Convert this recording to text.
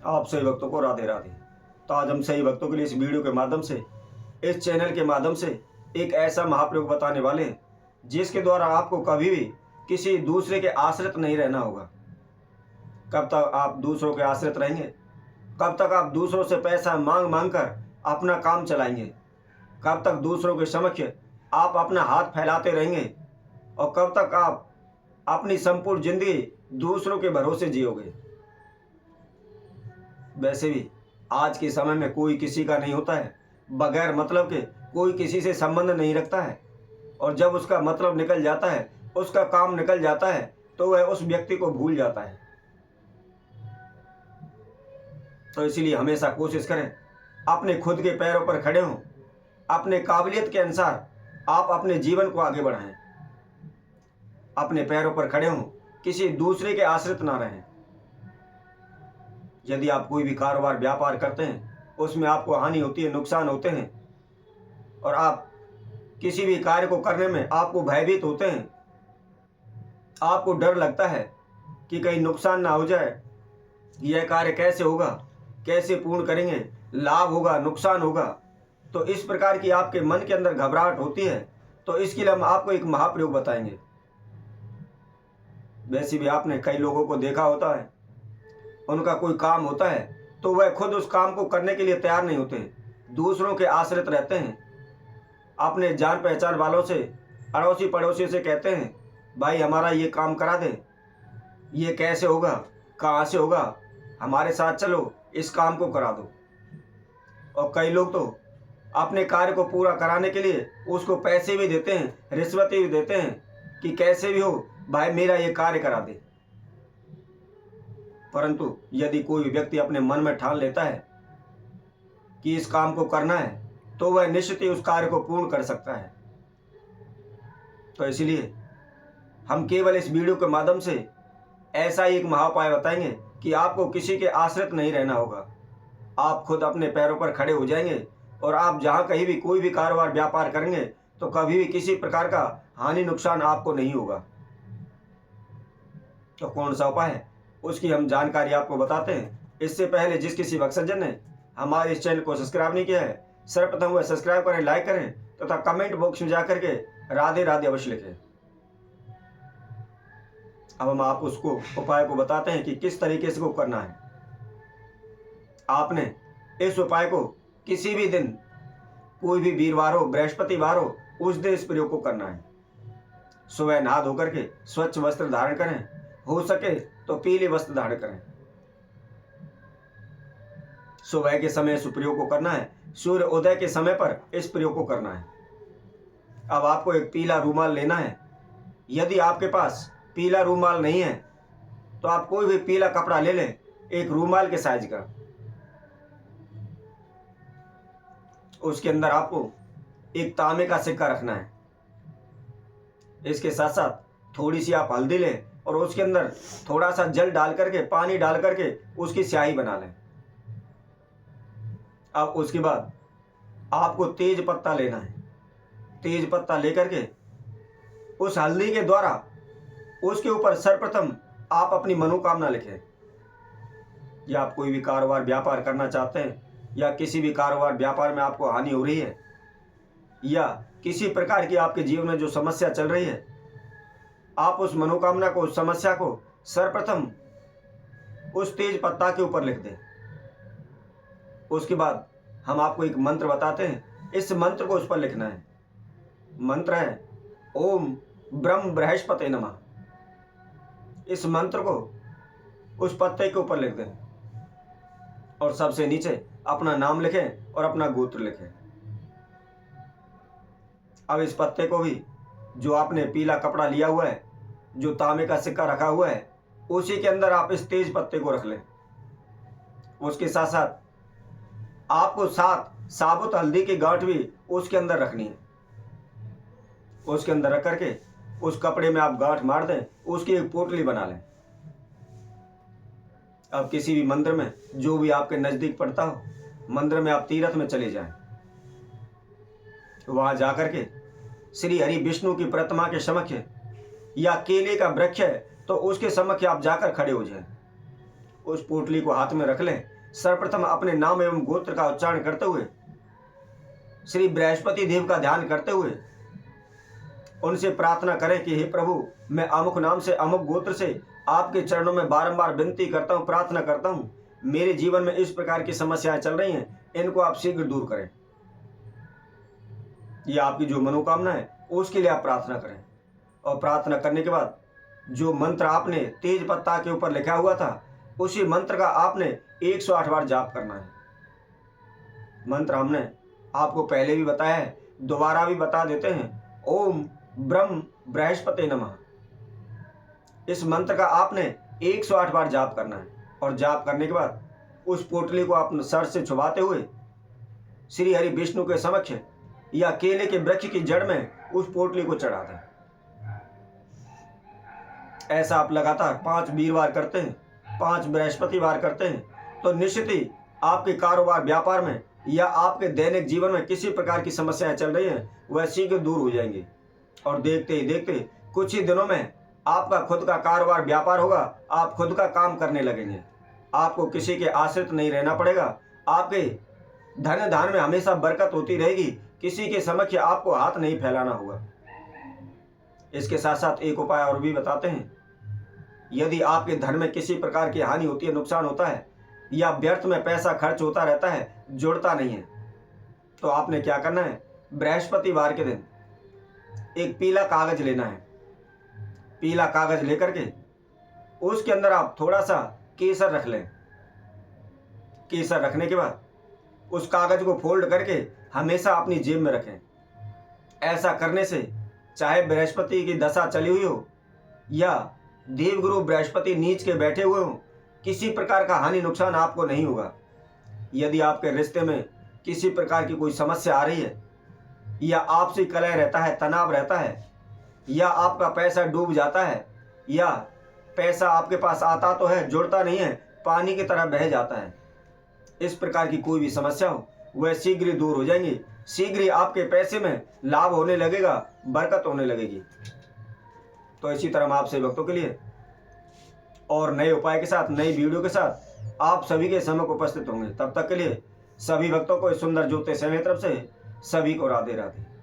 आप सही भक्तों को राधे राधे। तो आज हम सही भक्तों के लिए इस वीडियो के माध्यम से, इस चैनल के माध्यम से एक ऐसा महाप्रयोग बताने वाले हैं जिसके द्वारा आपको कभी भी किसी दूसरे के आश्रित नहीं रहना होगा। कब तक आप दूसरों के आश्रित रहेंगे? कब तक आप दूसरों से पैसा मांग मांग कर अपना काम चलाएंगे? कब तक दूसरों के समक्ष आप अपना हाथ फैलाते रहेंगे? और कब तक आप अपनी संपूर्ण जिंदगी दूसरों के भरोसे जियोगे? वैसे भी आज के समय में कोई किसी का नहीं होता है, बगैर मतलब के कोई किसी से संबंध नहीं रखता है। और जब उसका मतलब निकल जाता है, उसका काम निकल जाता है, तो वह उस व्यक्ति को भूल जाता है। तो इसीलिए हमेशा कोशिश करें अपने खुद के पैरों पर खड़े हों, अपने काबिलियत के अनुसार आप अपने जीवन को आगे बढ़ाएं, अपने पैरों पर खड़े हों, किसी दूसरे के आश्रित ना रहें। यदि आप कोई भी कारोबार व्यापार करते हैं, उसमें आपको हानि होती है, नुकसान होते हैं, और आप किसी भी कार्य को करने में आपको भयभीत होते हैं, आपको डर लगता है कि कहीं नुकसान ना हो जाए, यह कार्य कैसे होगा, कैसे पूर्ण करेंगे, लाभ होगा, नुकसान होगा, तो इस प्रकार की आपके मन के अंदर घबराहट होती है। तो इसके लिए हम आपको एक महाप्रयोग बताएंगे। वैसे भी आपने कई लोगों को देखा होता है, उनका कोई काम होता है तो वह खुद उस काम को करने के लिए तैयार नहीं होते, दूसरों के आश्रित रहते हैं। अपने जान पहचान वालों से, अड़ोसी पड़ोसी से कहते हैं, भाई हमारा ये काम करा दे, ये कैसे होगा, कहाँ से होगा, हमारे साथ चलो, इस काम को करा दो। और कई लोग तो अपने कार्य को पूरा कराने के लिए उसको पैसे भी देते हैं, रिश्वत भी देते हैं कि कैसे भी हो भाई मेरा ये कार्य करा दे। परंतु यदि कोई व्यक्ति अपने मन में ठान लेता है कि इस काम को करना है, तो वह निश्चित ही उस कार्य को पूर्ण कर सकता है। तो इसलिए हम केवल इस वीडियो के माध्यम से ऐसा ही एक महाउपाय बताएंगे कि आपको किसी के आश्रित नहीं रहना होगा। आप खुद अपने पैरों पर खड़े हो जाएंगे और आप जहाँ कहीं भी कोई भी कारोबार व्यापार करेंगे तो कभी भी किसी प्रकार का हानि नुकसान आपको नहीं होगा। तो कौन सा उपाय है, उसकी हम जानकारी आपको बताते हैं। इससे पहले जिस किसी भक्त सज्जन ने हमारे इस चैनल को सब्सक्राइब नहीं किया है, सर्वप्रथम वह सब्सक्राइब करें, लाइक करें तथा कमेंट बॉक्स में जाकर के राधे राधे अवश्य लिखें। अब हम आप उसको उपाय को बताते हैं कि किस तरीके से को करना है। आपने इस उपाय को किसी भी दिन, कोई भी वीरवार हो, बृहस्पतिवार हो, उस दिन इस प्रयोग को करना है। सुबह नहा धोकर के स्वच्छ वस्त्र धारण करें, हो सके तो पीले वस्त्र धारण करें। सुबह के समय इस प्रयोग को करना है, सूर्य उदय के समय पर इस प्रयोग को करना है। अब आपको एक पीला रूमाल लेना है। यदि आपके पास पीला रूमाल नहीं है तो आप कोई भी पीला कपड़ा ले लें, एक रूमाल के साइज का। उसके अंदर आपको एक तांबे का सिक्का रखना है। इसके साथ साथ थोड़ी सी आप हल्दी लें और उसके अंदर थोड़ा सा जल डाल करके, पानी डाल करके उसकी स्याही बना लें। अब उसके बाद आपको तेज पत्ता लेना है। तेज पत्ता लेकर के उस हल्दी के द्वारा उसके ऊपर सर्वप्रथम आप अपनी मनोकामना लिखें। या आप कोई भी कारोबार व्यापार करना चाहते हैं, या किसी भी कारोबार व्यापार में आपको हानि हो रही है, या किसी प्रकार की आपके जीवन में जो समस्या चल रही है, आप उस मनोकामना को, उस समस्या को सर्वप्रथम उस तेज पत्ता के ऊपर लिख दें। उसके बाद हम आपको एक मंत्र बताते हैं, इस मंत्र को उस पर लिखना है। मंत्र है ओम ब्रह्म बृहस्पते नमः। इस मंत्र को उस पत्ते के ऊपर लिख दें और सबसे नीचे अपना नाम लिखें और अपना गोत्र लिखें। अब इस पत्ते को भी, जो आपने पीला कपड़ा लिया हुआ है, जो तांबे का सिक्का रखा हुआ है, उसी के अंदर आप इस तेज पत्ते को रख लें। उसके साथ साथ आपको 7 साबुत हल्दी की गांठ भी उसके अंदर रखनी है। उसके अंदर रख करके उस कपड़े में आप गांठ मार दें, उसकी एक पोटली बना लें। अब किसी भी मंदिर में, जो भी आपके नजदीक पड़ता हो, मंदिर में आप तीर्थ में चले जाएं। वहां जाकर के श्री हरि विष्णु की प्रतिमा के समक्ष, या केले का वृक्ष है तो उसके समक्ष आप जाकर खड़े हो जाएं। उस पोटली को हाथ में रख लें। सर्वप्रथम अपने नाम एवं गोत्र का उच्चारण करते हुए, श्री बृहस्पति देव का ध्यान करते हुए उनसे प्रार्थना करें कि हे प्रभु, मैं अमुक नाम से अमुक गोत्र से आपके चरणों में बारंबार विनती करता हूँ, प्रार्थना करता हूँ, मेरे जीवन में इस प्रकार की समस्याएं चल रही हैं, इनको आप शीघ्र दूर करें। ये आपकी जो मनोकामना है उसके लिए आप प्रार्थना करें। और प्रार्थना करने के बाद जो मंत्र आपने तेज पत्ता के ऊपर लिखा हुआ था, उसी मंत्र का आपने 108 बार जाप करना है। मंत्र हमने आपको पहले भी बताया है, दोबारा भी बता देते हैं। ओम ब्रह्म बृहस्पति नमः। इस मंत्र का आपने 108 बार जाप करना है। और जाप करने के बाद उस पोटली को आप सर से छुपाते हुए श्री हरि विष्णु के समक्ष या केले के वृक्ष की जड़ में उस पोटली को चढ़ा दें। ऐसा आप लगातार 5 वीरवार करते हैं, 5 बृहस्पतिवार करते हैं, तो निश्चित ही आपके कारोबार व्यापार में या आपके दैनिक जीवन में किसी प्रकार की समस्याएं चल रही हैं, वह शीघ्र दूर हो जाएंगी। और देखते ही देखते कुछ ही दिनों में आपका खुद का कारोबार व्यापार होगा, आप खुद का काम करने लगेंगे। आपको किसी के आश्रित नहीं रहना पड़ेगा। आपके धन धान में हमेशा बरकत होती रहेगी। किसी के समक्ष आपको हाथ नहीं फैलाना होगा। इसके साथ साथ एक उपाय और भी बताते हैं। यदि आपके धन में किसी प्रकार की हानि होती है, नुकसान होता है, या व्यर्थ में पैसा खर्च होता रहता है, जुड़ता नहीं है, तो आपने क्या करना है, बृहस्पतिवार के दिन एक पीला कागज लेना है। पीला कागज लेकर के उसके अंदर आप थोड़ा सा केसर रख लें। केसर रखने के बाद उस कागज को फोल्ड करके हमेशा अपनी जेब में रखें। ऐसा करने से चाहे बृहस्पति की दशा चली हुई हो या देवगुरु बृहस्पति नीच के बैठे हुए हों, किसी प्रकार का हानि नुकसान आपको नहीं होगा। यदि आपके रिश्ते में किसी प्रकार की कोई समस्या आ रही है, या आपसे कलह रहता है, तनाव रहता है, या आपका पैसा डूब जाता है, या पैसा आपके पास आता तो है, जुड़ता नहीं है, पानी की तरह बह जाता है, इस प्रकार की कोई भी समस्या हो, वह शीघ्र ही दूर हो जाएंगी। शीघ्र ही आपके पैसे में लाभ होने लगेगा, बरकत होने लगेगी। तो इसी तरह हम आपसे भक्तों के लिए और नए उपाय के साथ, नई वीडियो के साथ आप सभी के समक्ष उपस्थित होंगे। तब तक के लिए सभी भक्तों को इस सुंदर ज्योतिष समय तरफ से सभी को राधे राधे।